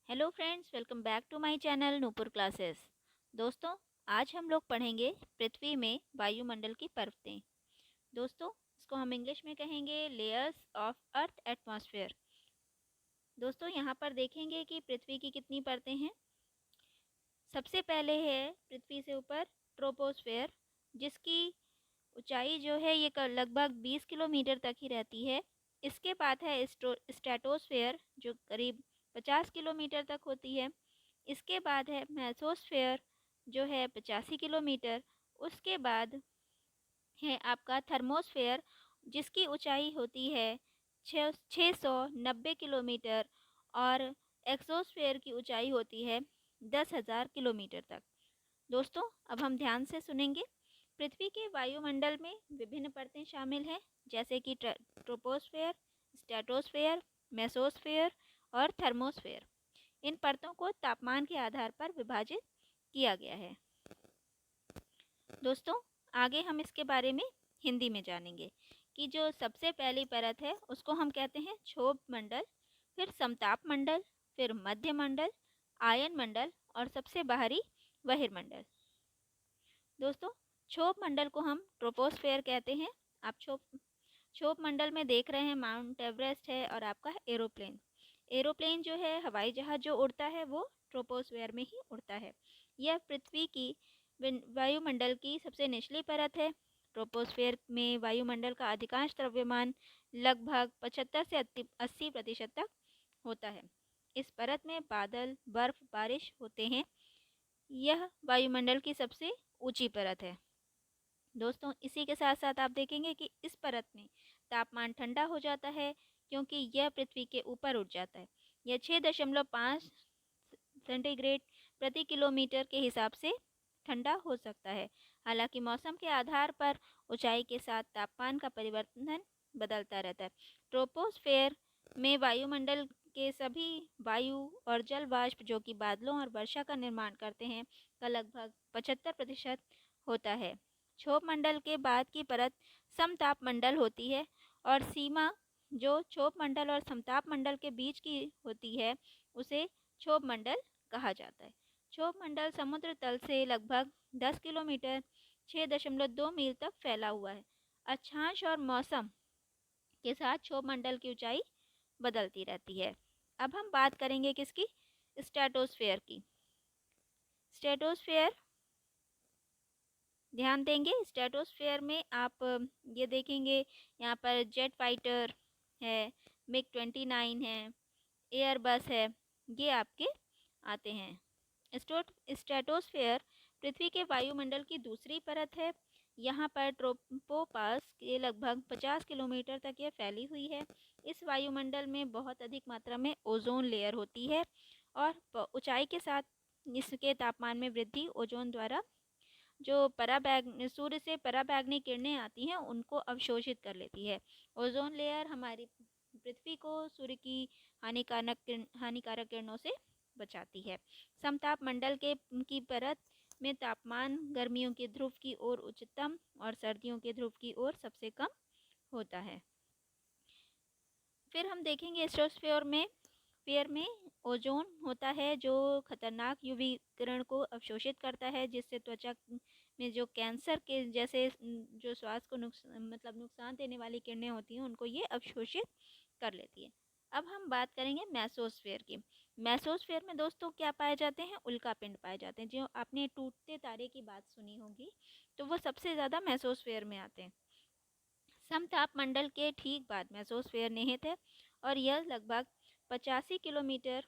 Hello friends, welcome back to my channel Nupur classes. दोस्तों, आज हम लोग पढ़ेंगे पृथ्वी में वायुमंडल की परतें। दोस्तों, इसको हम इंग्लिश में कहेंगे लेयर्स ऑफ अर्थ एटमॉस्फेयर। दोस्तों, यहाँ पर देखेंगे कि पृथ्वी की कितनी परतें हैं। सबसे पहले है पृथ्वी से ऊपर ट्रोपोस्फेयर, जिसकी ऊंचाई जो है ये लगभग 20 किलोमीटर तक ही रहती है। इसके बाद है स्ट्रेटोस्फेयर, जो करीब 50 किलोमीटर तक होती है। इसके बाद है मेसोस्फेयर, जो है 85 किलोमीटर। उसके बाद है आपका थर्मोस्फेयर, जिसकी ऊंचाई होती है 690 किलोमीटर। और एक्सोस्फेयर की ऊंचाई होती है 10,000 किलोमीटर तक। दोस्तों, अब हम ध्यान से सुनेंगे। पृथ्वी के वायुमंडल में विभिन्न परतें शामिल हैं, जैसे कि ट्रोपोस्फेयर, स्ट्रेटोस्फेयर, मेसोस्फेयर और थर्मोस्फेयर। इन परतों को तापमान के आधार पर विभाजित किया गया है। दोस्तों, आगे हम इसके बारे में हिंदी में जानेंगे कि जो सबसे पहली परत है उसको हम कहते हैं क्षोभ मंडल, फिर समताप मंडल, फिर मध्य मंडल, आयन मंडल और सबसे बाहरी बहिर्मंडल। दोस्तों, क्षोभ मंडल को हम ट्रोपोस्फेयर कहते हैं। आप क्षोभ मंडल में देख रहे हैं माउंट एवरेस्ट है और आपका एरोप्लेन। एरोप्लेन जो है, हवाई जहाज जो उड़ता है, वो ट्रोपोस्फेयर में ही उड़ता है। यह पृथ्वी की वायुमंडल की सबसे निचली परत है। ट्रोपोस्फेयर में वायुमंडल का अधिकांश द्रव्यमान लगभग 75 से 80% तक होता है। इस परत में बादल, बर्फ, बारिश होते हैं। यह वायुमंडल की सबसे ऊंची परत है। दोस्तों, इसी के साथ साथ आप देखेंगे कि इस परत में तापमान ठंडा हो जाता है, क्योंकि यह पृथ्वी के ऊपर उठ जाता है। यह 6.5 सेंटीग्रेड प्रति किलोमीटर के हिसाब से ठंडा हो सकता है। हालांकि मौसम के आधार पर ऊंचाई के साथ तापमान का परिवर्तन बदलता रहता है। ट्रोपोस्फेयर में वायुमंडल के सभी वायु और जल वाष्प, जो कि बादलों और वर्षा का निर्माण करते हैं, का लगभग 75% होता है। क्षोभ मंडल के बाद की परत समताप मंडल होती है, और सीमा जो क्षोभ मंडल और समताप मंडल के बीच की होती है उसे क्षोभ मंडल कहा जाता है। क्षोभ मंडल समुद्र तल से लगभग 10 किलोमीटर 6.2 मील तक फैला हुआ है। अक्षांश और मौसम के साथ क्षोभ मंडल की ऊंचाई बदलती रहती है। अब हम बात करेंगे किसकी? स्ट्रेटोस्फेयर की। स्ट्रेटोस्फेयर, ध्यान देंगे, स्ट्रेटोस्फेयर में आप ये देखेंगे, यहाँ पर जेट फाइटर है, मिग 29 है, एयरबस है, ये आपके आते हैं। स्ट्रेटोस्फेयर पृथ्वी के वायुमंडल की दूसरी परत है। यहाँ पर ट्रोपोपास के लगभग 50 किलोमीटर तक ये फैली हुई है। इस वायुमंडल में बहुत अधिक मात्रा में ओजोन लेयर होती है, और ऊंचाई के साथ इसके तापमान में वृद्धि ओजोन द्वारा जो सूर्य से पराबैंगनी किरणें आती हैं उनको अवशोषित कर लेती है। ओजोन लेयर हमारी पृथ्वी को सूर्य की हानिकारक किरणों से बचाती है। समताप मंडल के की परत में तापमान गर्मियों के ध्रुव की ओर उच्चतम और सर्दियों के ध्रुव की ओर सबसे कम होता है। फिर हम देखेंगे स्ट्रेटोस्फेयर में ओजोन होता है, जो खतरनाक यूवी किरण को अवशोषित करता है, जिससे त्वचा में जो कैंसर के जैसे जो स्वास्थ्य को नुकसान देने वाली किरणें होती हैं उनको ये अवशोषित कर लेती है। अब हम बात करेंगे मेसोस्फेयर की। मेसोस्फेयर में दोस्तों क्या पाए जाते हैं? उल्का पिंड पाए जाते हैं। जो आपने टूटते तारे की बात सुनी होगी, तो वो सबसे ज़्यादा मेसोस्फेयर में आते हैं। समताप मंडल के ठीक बाद मेसोस्फेयर निहित है, और यह लगभग 85 किलोमीटर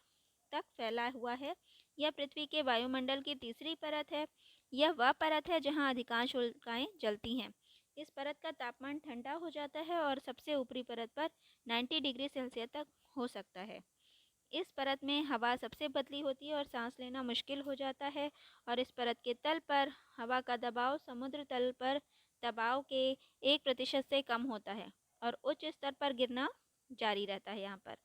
तक फैला हुआ है। यह पृथ्वी के वायुमंडल की तीसरी परत है। यह वह परत है जहां अधिकांश उल्काएं जलती हैं। इस परत का तापमान ठंडा हो जाता है और सबसे ऊपरी परत पर 90 डिग्री सेल्सियस तक हो सकता है। इस परत में हवा सबसे पतली होती है और सांस लेना मुश्किल हो जाता है, और इस परत के तल पर हवा का दबाव समुद्र तल पर दबाव के 1% से कम होता है और उच्च स्तर पर गिरना जारी रहता है। यहाँ पर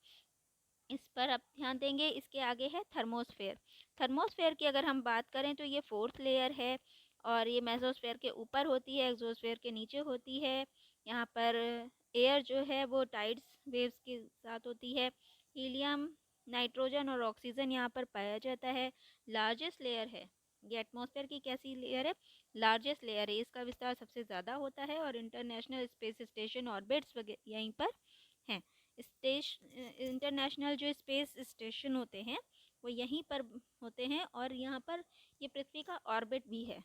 इस पर आप ध्यान देंगे। इसके आगे है थर्मोस्फेयर। थर्मोस्फेयर की अगर हम बात करें तो ये फोर्थ लेयर है, और ये मेसोस्फेयर के ऊपर होती है, एक्सोस्फेयर के नीचे होती है। यहाँ पर एयर जो है वो टाइड्स वेव्स के साथ होती है। हीलियम नाइट्रोजन और ऑक्सीजन यहाँ पर पाया जाता है। लार्जेस्ट लेयर है ये, एटमॉस्फेयर की कैसी लेयर है, लार्जेस्ट लेयर है, इसका विस्तार सबसे ज़्यादा होता है और इंटरनेशनल स्पेस स्टेशन ऑर्बिट्स वगैरह यहीं पर हैं। स्टेश इंटरनेशनल जो स्पेस स्टेशन होते हैं वो यहीं पर होते हैं और यहाँ पर ये पृथ्वी का ऑर्बिट भी है।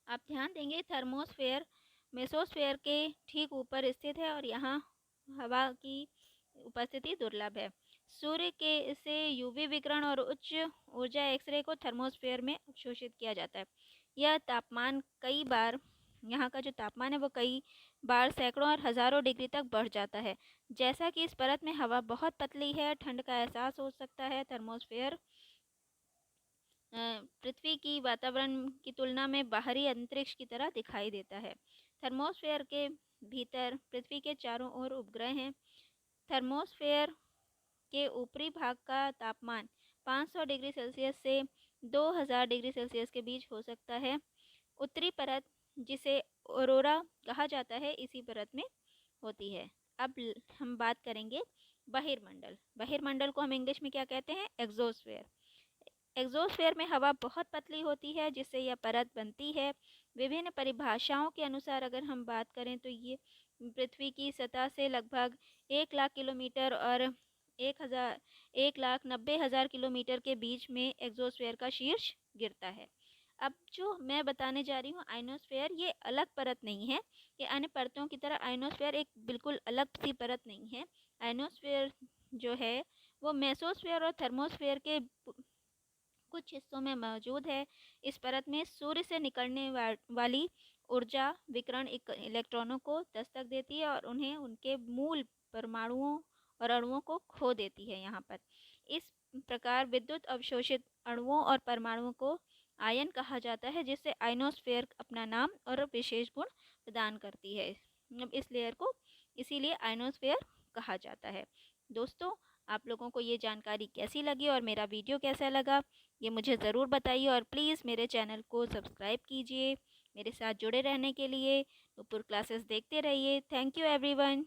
आप ध्यान देंगे थर्मोस्फेयर मेसोस्फेयर के ठीक ऊपर स्थित है और यहाँ हवा की उपस्थिति दुर्लभ है। सूर्य के से यूवी विकिरण और उच्च ऊर्जा एक्सरे को थर्मोस्फेयर में अवशोषित किया जाता है। यह तापमान कई बार, यहाँ का जो तापमान है वो कई बार सैकड़ों और हज़ारों डिग्री तक बढ़ जाता है। जैसा कि इस परत में हवा बहुत पतली है, ठंड का एहसास हो सकता है। थर्मोस्फेयर पृथ्वी की वातावरण की तुलना में बाहरी अंतरिक्ष की तरह दिखाई देता है। थर्मोस्फेयर के भीतर पृथ्वी के चारों ओर उपग्रह हैं। थर्मोस्फेयर के ऊपरी भाग का तापमान 500 डिग्री सेल्सियस से 2000 डिग्री सेल्सियस के बीच हो सकता है। उत्तरी परत, जिसे ऑरोरा कहा जाता है, इसी परत में होती है। अब हम बात करेंगे बहिर्मंडल। बहिर्मंडल को हम इंग्लिश में क्या कहते हैं? एक्सोस्फेयर। एक्सोस्फेयर में हवा बहुत पतली होती है जिससे यह परत बनती है। विभिन्न परिभाषाओं के अनुसार अगर हम बात करें तो ये पृथ्वी की सतह से लगभग 1 लाख किलोमीटर और 1,90,000 किलोमीटर के बीच में एक्सोस्फेयर का शीर्ष गिरता है। अब जो मैं बताने जा रही हूँ आयनोस्फेयर, ये अलग परत नहीं है। ये अन्य परतों की तरह आयनोस्फेयर एक बिल्कुल अलग सी परत नहीं है। आयनोस्फेयर जो है वो मेसोस्फेयर और थर्मोस्फेयर के कुछ हिस्सों में मौजूद है। इस परत में सूर्य से निकलने वाली ऊर्जा विकिरण इलेक्ट्रॉनों को दस्तक देती है और उन्हें उनके मूल परमाणुओं और अणुओं को खो देती है। यहाँ पर इस प्रकार विद्युत अवशोषित अणुओं और परमाणुओं को आयन कहा जाता है, जिससे आयनोस्फेयर अपना नाम और विशेष गुण प्रदान करती है। अब इस लेयर को इसीलिए आयनोस्फेयर कहा जाता है। दोस्तों, आप लोगों को ये जानकारी कैसी लगी और मेरा वीडियो कैसा लगा, ये मुझे ज़रूर बताइए और प्लीज़ मेरे चैनल को सब्सक्राइब कीजिए। मेरे साथ जुड़े रहने के लिए ऊपर क्लासेस देखते रहिए। Thank you everyone.